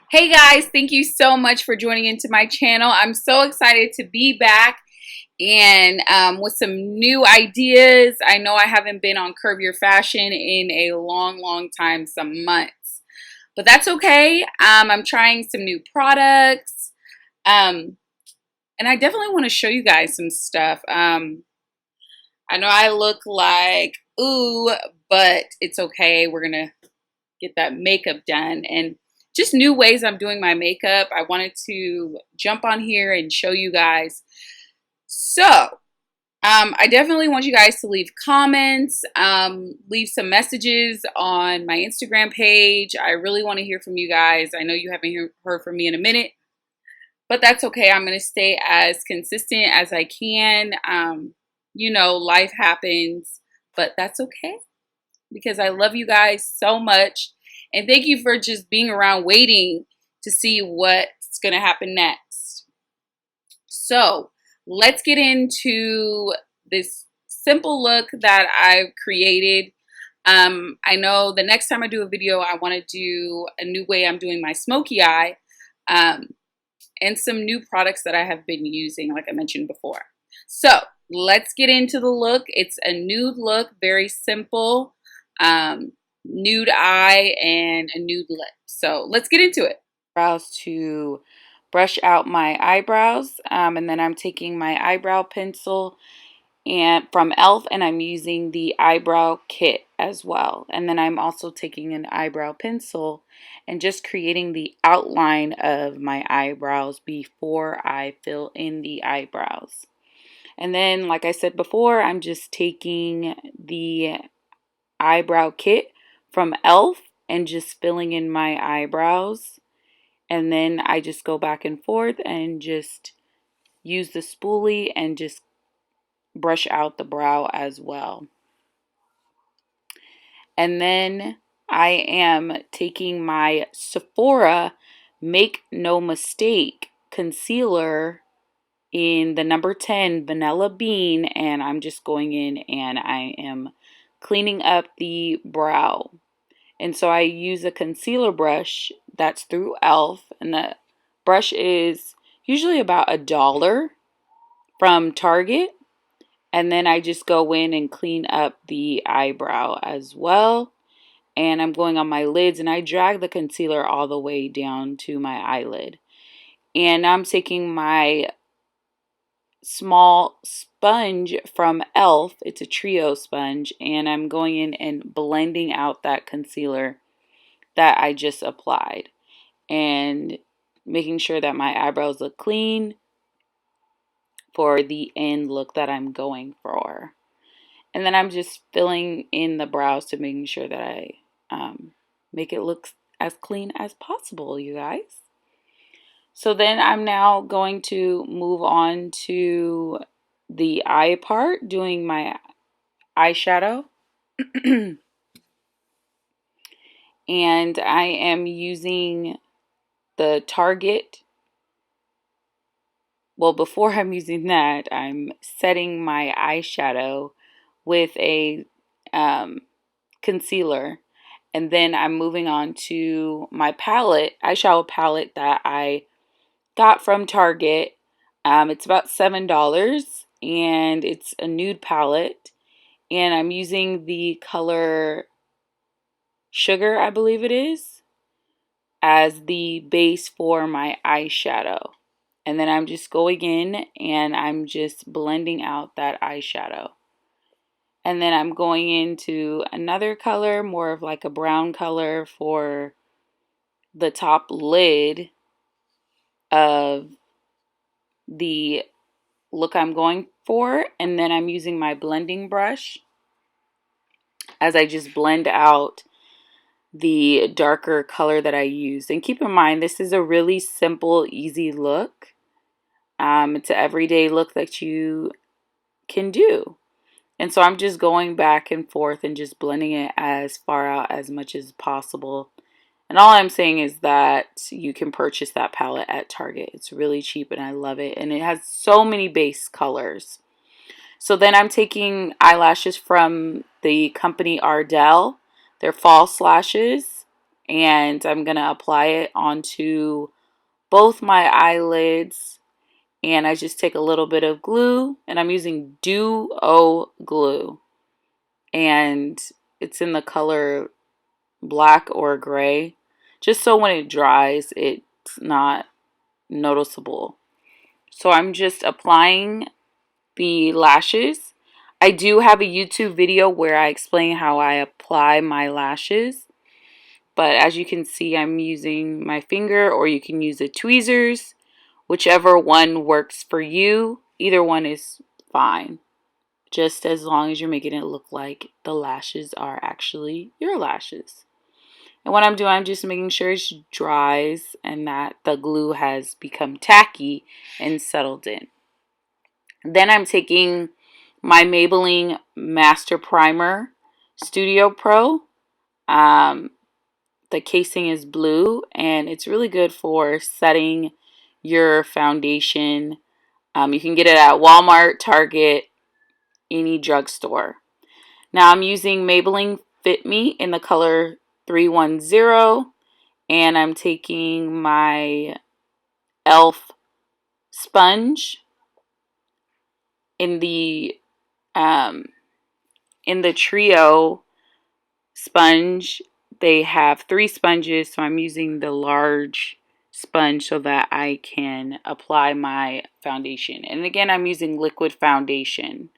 Hey guys, thank you so much for joining into my channel. I'm so excited to be back and with some new ideas. I know I haven't been on Curve Your Fashion in a long time, some months, but that's okay. I'm trying some new products um, and I definitely want to show you guys some stuff. I know I look like, ooh, but it's okay. We're going to get that makeup done and just new ways I'm doing my makeup. I wanted to jump on here and show you guys. So, I definitely want you guys to leave comments, leave some messages on my Instagram page. I really want to hear from you guys. I know you haven't heard from me in a minute, but that's okay. I'm going to stay as consistent as I can. Life happens, but that's okay because I love you guys so much. And thank you for just being around waiting to see what's going to happen next. So let's get into this simple look that I've created. I know the next time I do a video, I want to do a new way I'm doing my smoky eye um, and some new products that I have been using, like I mentioned before. So let's get into the look. It's a nude look, very simple. Um, Nude eye and a nude lip. So let's get into it. Brows to brush out my eyebrows, and then I'm taking my eyebrow pencil and from e.l.f. and I'm using the eyebrow kit as well. And then I'm also taking an eyebrow pencil and just creating the outline of my eyebrows before I fill in the eyebrows. And then, like I said before, I'm just taking the eyebrow kit from e.l.f. and just filling in my eyebrows. And then I just go back and forth and just use the spoolie and just brush out the brow as well. And then I am taking my Sephora Make No Mistake concealer in the number 10 Vanilla Bean, and I'm just going in and I am cleaning up the brow. And so I use a concealer brush that's through e.l.f. and the brush is usually about $1 from Target. And then I just go in and clean up the eyebrow as well. And I'm going on my lids and I drag the concealer all the way down to my eyelid. And I'm taking my small sponge from e.l.f. It's a trio sponge, and I'm going in and blending out that concealer that I just applied and making sure that my eyebrows look clean for the end look that I'm going for. And then I'm just filling in the brows to making sure that I make it look as clean as possible, you guys. So then I'm now going to move on to the eye part, doing my eyeshadow. And I am using the Target. Well, before I'm using that, I'm setting my eyeshadow with a concealer. And then I'm moving on to my palette, eyeshadow palette that I got from Target. It's about $7 and it's a nude palette. And I'm using the color Sugar, I believe it is, as the base for my eyeshadow. And then I'm just going in and I'm just blending out that eyeshadow. And then I'm going into another color, more of like a brown color for the top lid of the look I'm going for. And then I'm using my blending brush as I just blend out the darker color that I used. And keep in mind, this is a really simple, easy look. It's an everyday look that you can do. And so I'm just going back and forth and just blending it as far out as much as possible. And all I'm saying is that you can purchase that palette at Target. It's really cheap and I love it. And it has so many base colors. So then I'm taking eyelashes from the company Ardell. They're false lashes. and I'm going to apply it onto both my eyelids. And I just take a little bit of glue, and I'm using Duo glue, and it's in the color black or gray, just so when it dries it's not noticeable. So I'm just applying the lashes. I do have a YouTube video where I explain how I apply my lashes, but as you can see, I'm using my finger, or you can use the tweezers, whichever one works for you. Either one is fine, just as long as you're making it look like the lashes are actually your lashes. And what I'm doing, I'm just making sure it dries and that the glue has become tacky and settled in. Then I'm taking my Maybelline Master Primer Studio Pro. The casing is blue, and it's really good for setting your foundation. You can get it at Walmart, Target, any drugstore. Now I'm using Maybelline Fit Me in the color 310, and I'm taking my e.l.f. sponge in the trio sponge. They have 3 sponges, so I'm using the large sponge so that I can apply my foundation. And again, I'm using liquid foundation.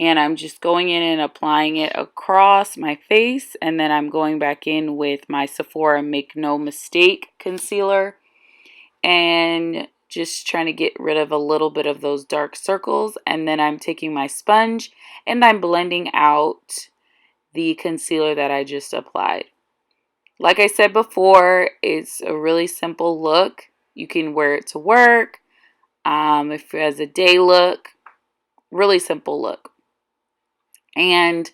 And I'm just going in and applying it across my face, and then I'm going back in with my Sephora Make No Mistake concealer and just trying to get rid of a little bit of those dark circles. And then I'm taking my sponge and I'm blending out the concealer that I just applied. Like I said before, it's a really simple look. You can wear it to work, if it has a day look, really simple look. And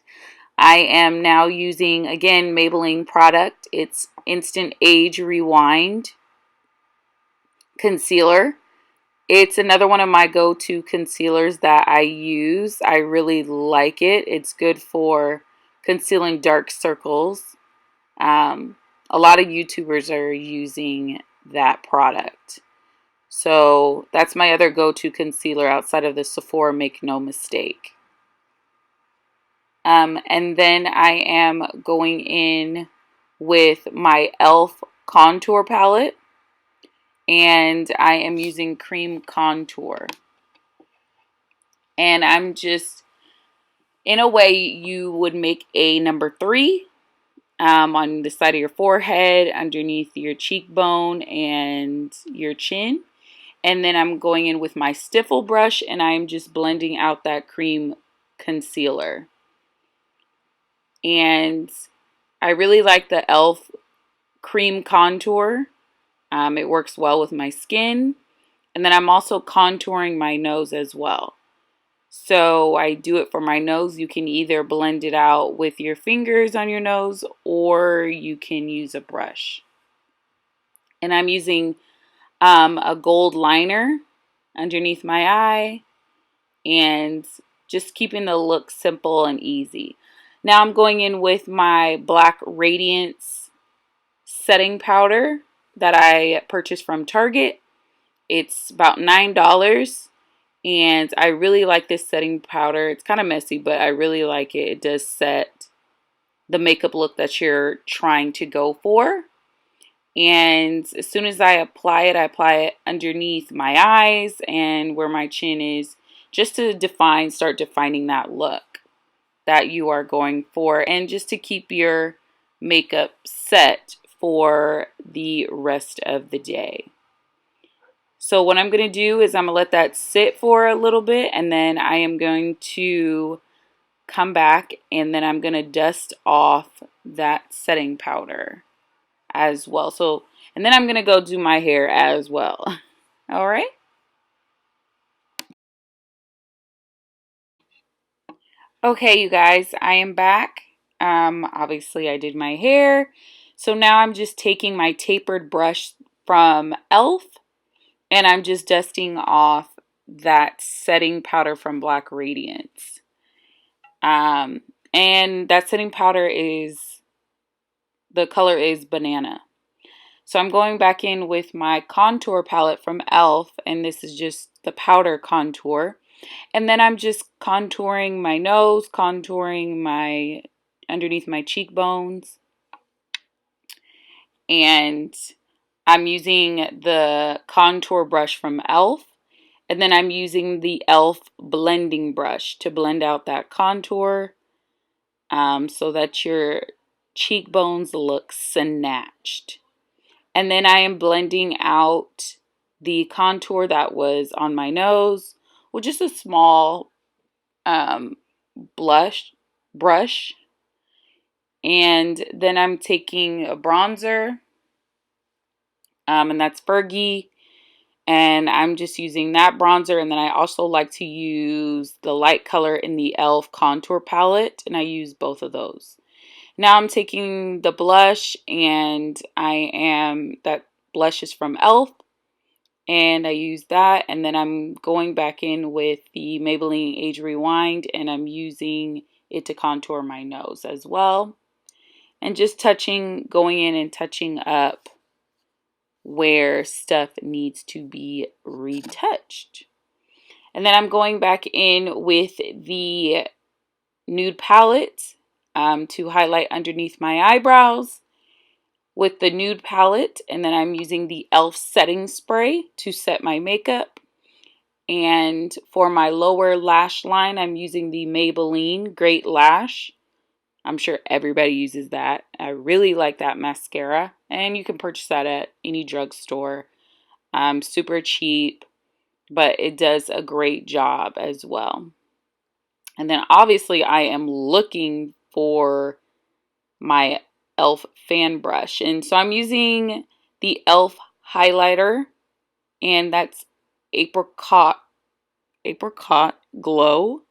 I am now using, again, Maybelline product. It's Instant Age Rewind concealer. It's another one of my go-to concealers that I use. I really like it. It's good for concealing dark circles. A lot of YouTubers are using that product. So that's my other go-to concealer outside of the Sephora Make No Mistake. And then I am going in with my e.l.f. contour palette, and I am using cream contour. And I'm just, in a way, you would make a number 3 on the side of your forehead, underneath your cheekbone and your chin. And then I'm going in with my Stifle brush, and I'm just blending out that cream concealer. And I really like the e.l.f. cream contour. It works well with my skin. And then I'm also contouring my nose as well. So I do it for my nose. You can either blend it out with your fingers on your nose, or you can use a brush. And I'm using a gold liner underneath my eye, and just keeping the look simple and easy. Now I'm going in with my Black Radiance setting powder that I purchased from Target. It's about $9, and I really like this setting powder. It's kind of messy, but I really like it. It does set the makeup look that you're trying to go for. And as soon as I apply it underneath my eyes and where my chin is, just to start defining that look that you are going for, and just to keep your makeup set for the rest of the day. So what I'm going to do is I'm going to let that sit for a little bit, and then I am going to come back, and then I'm going to dust off that setting powder as well. So, and then I'm going to go do my hair as well. All right. Okay, you guys, I am back. Obviously I did my hair. So now I'm just taking my tapered brush from e.l.f. and I'm just dusting off that setting powder from Black Radiance. And that setting powder is the color is Banana. So I'm going back in with my contour palette from e.l.f. and this is just the powder contour. And then I'm just contouring my nose, contouring my underneath my cheekbones. And I'm using the contour brush from e.l.f. And then I'm using the e.l.f. blending brush to blend out that contour so that your cheekbones look snatched. And then I am blending out the contour that was on my nose with just a small brush. And then I'm taking a bronzer, and that's Fergie. And I'm just using that bronzer. And then I also like to use the light color in the e.l.f. contour palette. And I use both of those. Now I'm taking the blush, and that blush is from e.l.f. And I use that, and then I'm going back in with the Maybelline Age Rewind, and I'm using it to contour my nose as well. And just going in and touching up where stuff needs to be retouched. And then I'm going back in with the nude palette to highlight underneath my eyebrows with the nude palette, and then I'm using the e.l.f. setting spray to set my makeup. And for my lower lash line, I'm using the Maybelline Great Lash. I'm sure everybody uses that. I really like that mascara, and you can purchase that at any drugstore. Super cheap, but it does a great job as well. And then obviously I am looking for my e.l.f. fan brush. And so I'm using the e.l.f. highlighter, and that's Apricot Glow.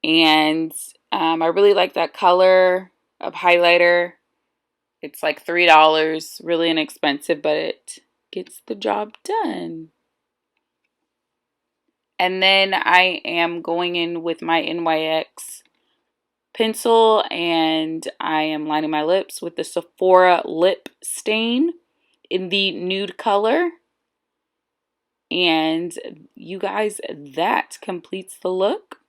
And I really like that color of highlighter. It's like $3, really inexpensive, but it gets the job done. And then I am going in with my NYX pencil, and I am lining my lips with the Sephora lip stain in the nude color. And you guys, that completes the look.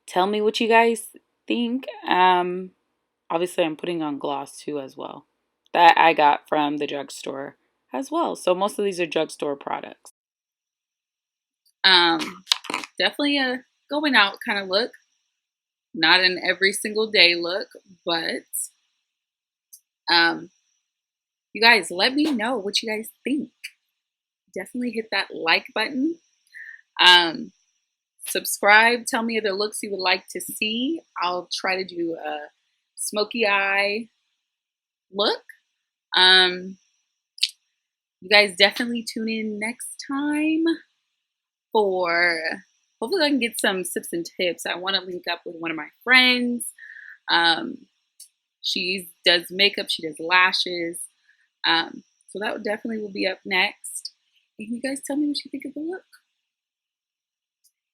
Tell me what you guys think. Obviously I'm putting on gloss too as well, that I got from the drugstore as well. So most of these are drugstore products. Definitely a going out kind of look. Not an every single day look, but you guys, let me know what you guys think. Definitely hit that like button. Subscribe. Tell me other looks you would like to see. I'll try to do a smoky eye look. You guys definitely tune in next time for hopefully I can get some tips and tips. I want to link up with one of my friends. She does makeup, she does lashes. So that definitely will be up next. And you guys tell me what you think of the look.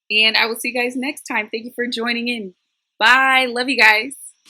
And I will see you guys next time. Thank you for joining in. Bye. Love you guys.